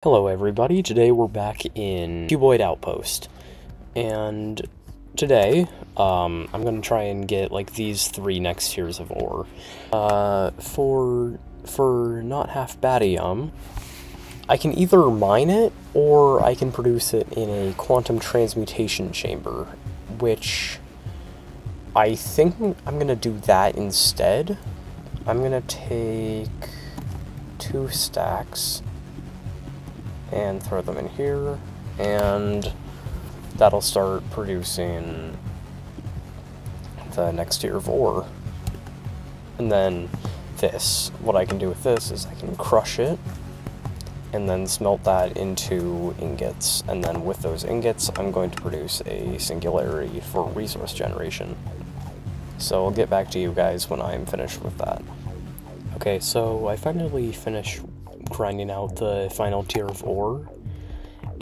Hello everybody, today we're back in Cuboid Outpost, and today, I'm gonna try and get, like, these 3 next tiers of ore. For not half badium, I can either mine it, or I can produce it in a quantum transmutation chamber, which I think I'm gonna do that instead. I'm gonna take 2 stacks and throw them in here, and that'll start producing the next tier of ore. And then what I can do with this is I can crush it, and then smelt that into ingots, and then with those ingots I'm going to produce a singularity for resource generation. So I'll get back to you guys when I'm finished with that. Okay, so I finally finished grinding out the final tier of ore,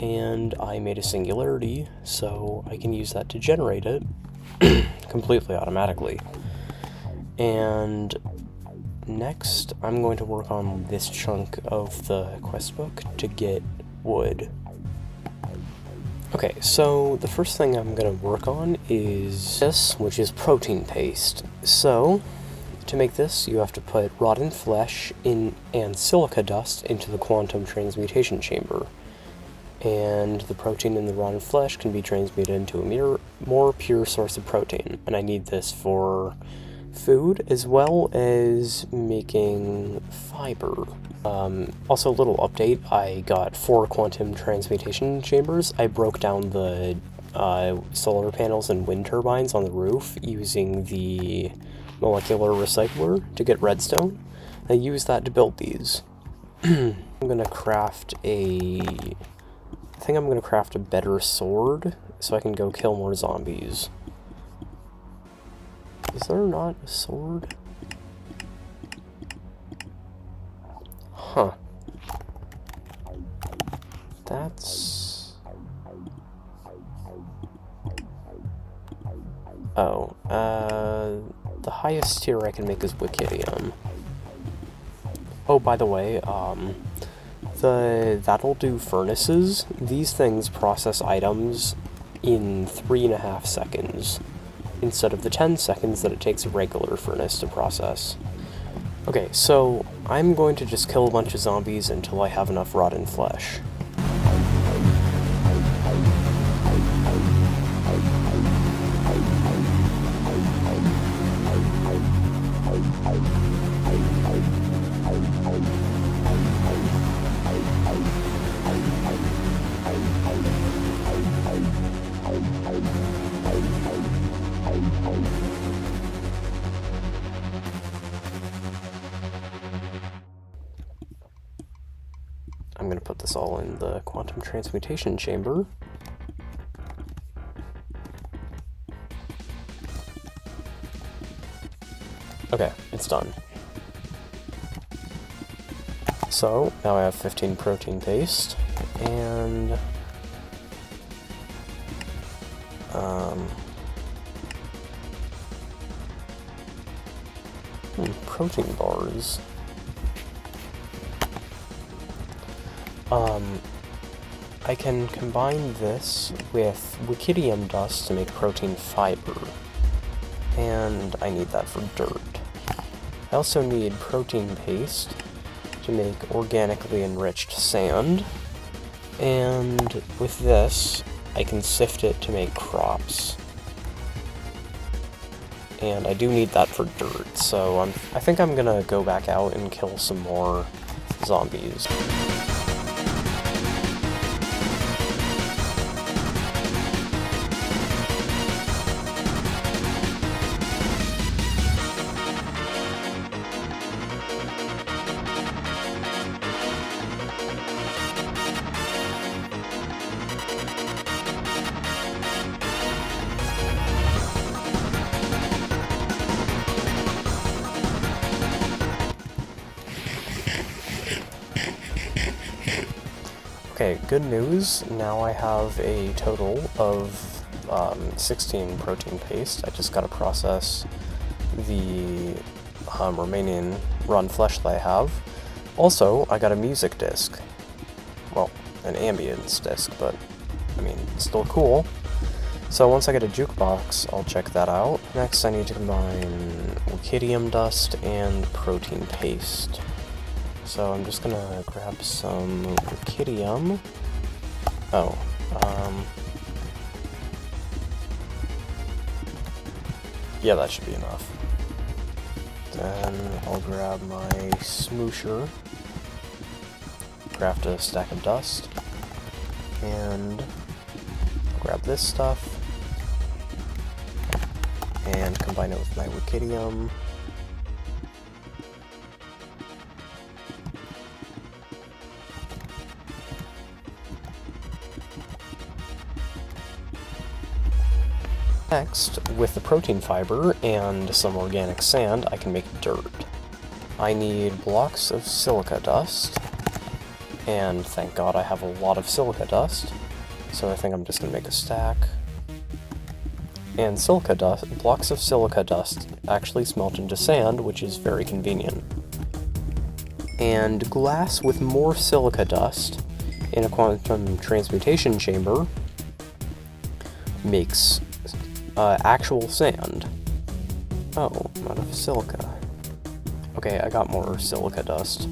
and I made a singularity, so I can use that to generate it completely automatically. And next, I'm going to work on this chunk of the quest book to get wood. Okay, so the first thing I'm going to work on is this, which is protein paste. So to make this, you have to put rotten flesh and silica dust into the quantum transmutation chamber. And the protein in the rotten flesh can be transmuted into a more pure source of protein. And I need this for food as well as making fiber. Also, a little update, I got 4 quantum transmutation chambers. I broke down the solar panels and wind turbines on the roof using the molecular recycler to get redstone. I use that to build these. I'm gonna craft a better sword so I can go kill more zombies. Is there not a sword? Huh. That's... Oh, the highest tier I can make is Wikidium. Oh, by the way, that'll do furnaces. These things process items in 3.5 seconds, instead of the 10 seconds that it takes a regular furnace to process. Okay, so I'm going to just kill a bunch of zombies until I have enough rotten flesh. I'm going to put this all in the quantum transmutation chamber. Okay, it's done. So, now I have 15 protein paste, and protein bars. I can combine this with Wikidium dust to make protein fiber, and I need that for dirt. I also need protein paste to make organically enriched sand, and with this, I can sift it to make crops. And I do need that for dirt, so I think I'm gonna go back out and kill some more zombies. Okay, good news, now I have a total of 16 protein paste. I just gotta process the remaining rotten flesh that I have. Also, I got a music disc. Well, an ambience disc, but I mean, it's still cool. So once I get a jukebox, I'll check that out. Next, I need to combine rubidium dust and protein paste. So I'm just gonna grab some rubidium. Yeah, that should be enough. Then I'll grab my smoosher, craft a stack of dust, and I'll grab this stuff, and combine it with my rubidium. Next, with the protein fiber and some organic sand, I can make dirt. I need blocks of silica dust, and thank God I have a lot of silica dust, so I think I'm just going to make a stack. And silica dust, blocks of silica dust actually smelt into sand, which is very convenient. And glass with more silica dust in a quantum transmutation chamber makes actual sand. Oh, I'm out of silica. Okay, I got more silica dust.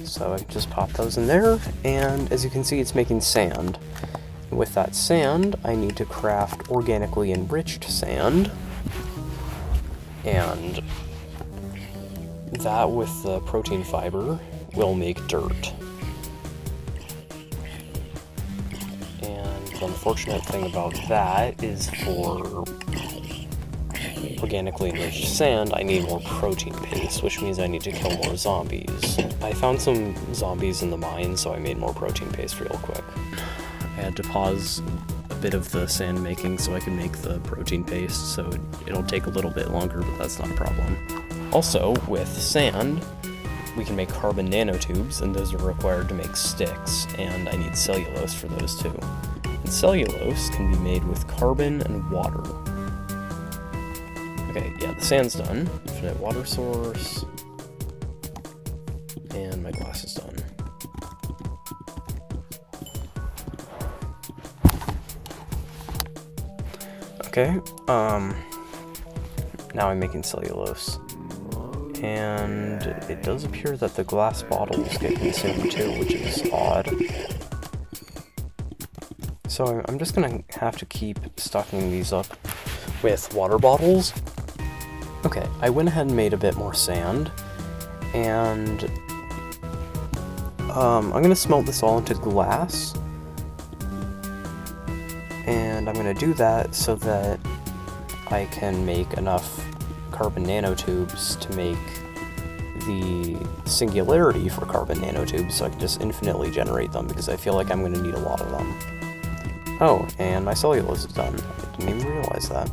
So I just pop those in there, and as you can see, it's making sand. With that sand, I need to craft organically enriched sand. And that, with the protein fiber, will make dirt. The unfortunate thing about that is for organically enriched sand, I need more protein paste, which means I need to kill more zombies. I found some zombies in the mine, so I made more protein paste real quick. I had to pause a bit of the sand making so I could make the protein paste, so it'll take a little bit longer, but that's not a problem. Also, with sand, we can make carbon nanotubes, and those are required to make sticks, and I need cellulose for those too. And cellulose can be made with carbon and water. Okay, yeah, the sand's done. Infinite water source. And my glass is done. Okay, now I'm making cellulose. And it does appear that the glass bottles get consumed too, which is odd. So I'm just gonna have to keep stocking these up with water bottles. Okay, I went ahead and made a bit more sand, and I'm gonna smelt this all into glass, and I'm gonna do that so that I can make enough carbon nanotubes to make the singularity for carbon nanotubes, so I can just infinitely generate them, because I feel like I'm gonna need a lot of them. Oh, and my cellulose is done. I didn't even realize that.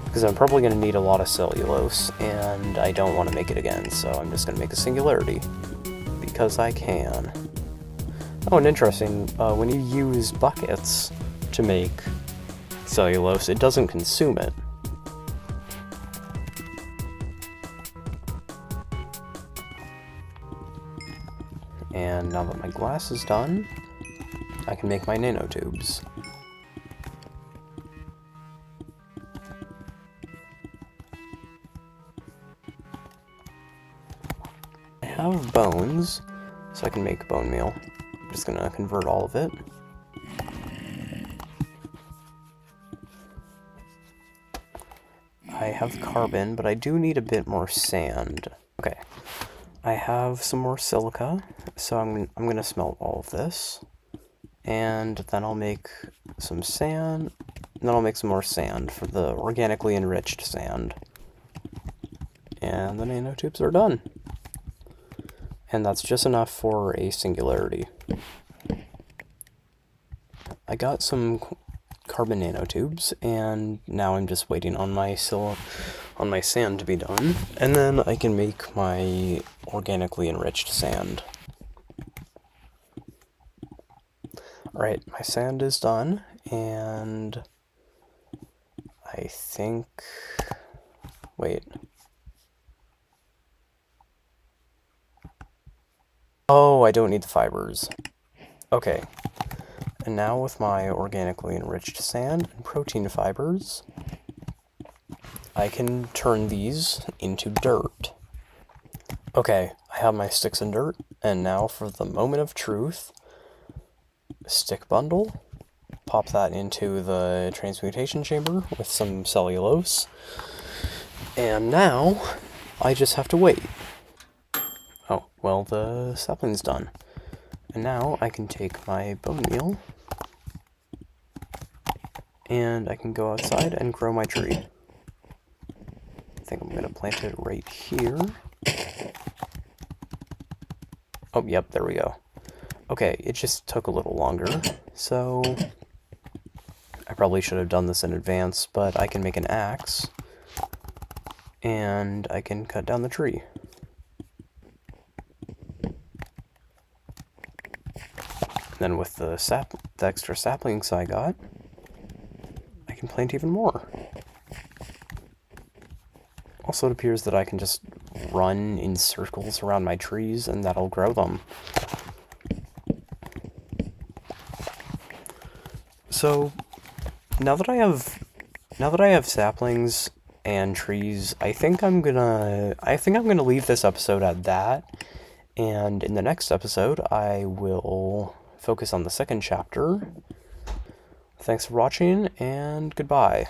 Because I'm probably going to need a lot of cellulose, and I don't want to make it again, so I'm just going to make a singularity. Because I can. Oh, and interesting, when you use buckets to make cellulose, it doesn't consume it. And now that my glass is done, I can make my nanotubes. I have bones, so I can make bone meal. I'm just gonna convert all of it. I have carbon, but I do need a bit more sand. Okay. I have some more silica, so I'm gonna smelt all of this, and then I'll make some sand, and then I'll make some more sand for the organically enriched sand. And the nanotubes are done. And that's just enough for a singularity. I got some carbon nanotubes, and now I'm just waiting on my sand to be done, and then I can make my organically enriched sand. Alright, my sand is done, and I think... wait. Oh, I don't need the fibers. Okay. And now with my organically enriched sand and protein fibers, I can turn these into dirt. Okay, I have my sticks and dirt, and now for the moment of truth. Stick bundle, pop that into the transmutation chamber with some cellulose, and now I just have to wait. Oh, well, the sapling's done. And now I can take my bone meal, and I can go outside and grow my tree. I think I'm going to plant it right here. Oh, yep, there we go. Okay, it just took a little longer, so I probably should have done this in advance, but I can make an axe, and I can cut down the tree. Then with the extra saplings I got, I can plant even more. Also, it appears that I can just run in circles around my trees, and that'll grow them. So, now that I have saplings and trees, I think I'm gonna leave this episode at that. And in the next episode, I will focus on the second chapter. Thanks for watching, and goodbye.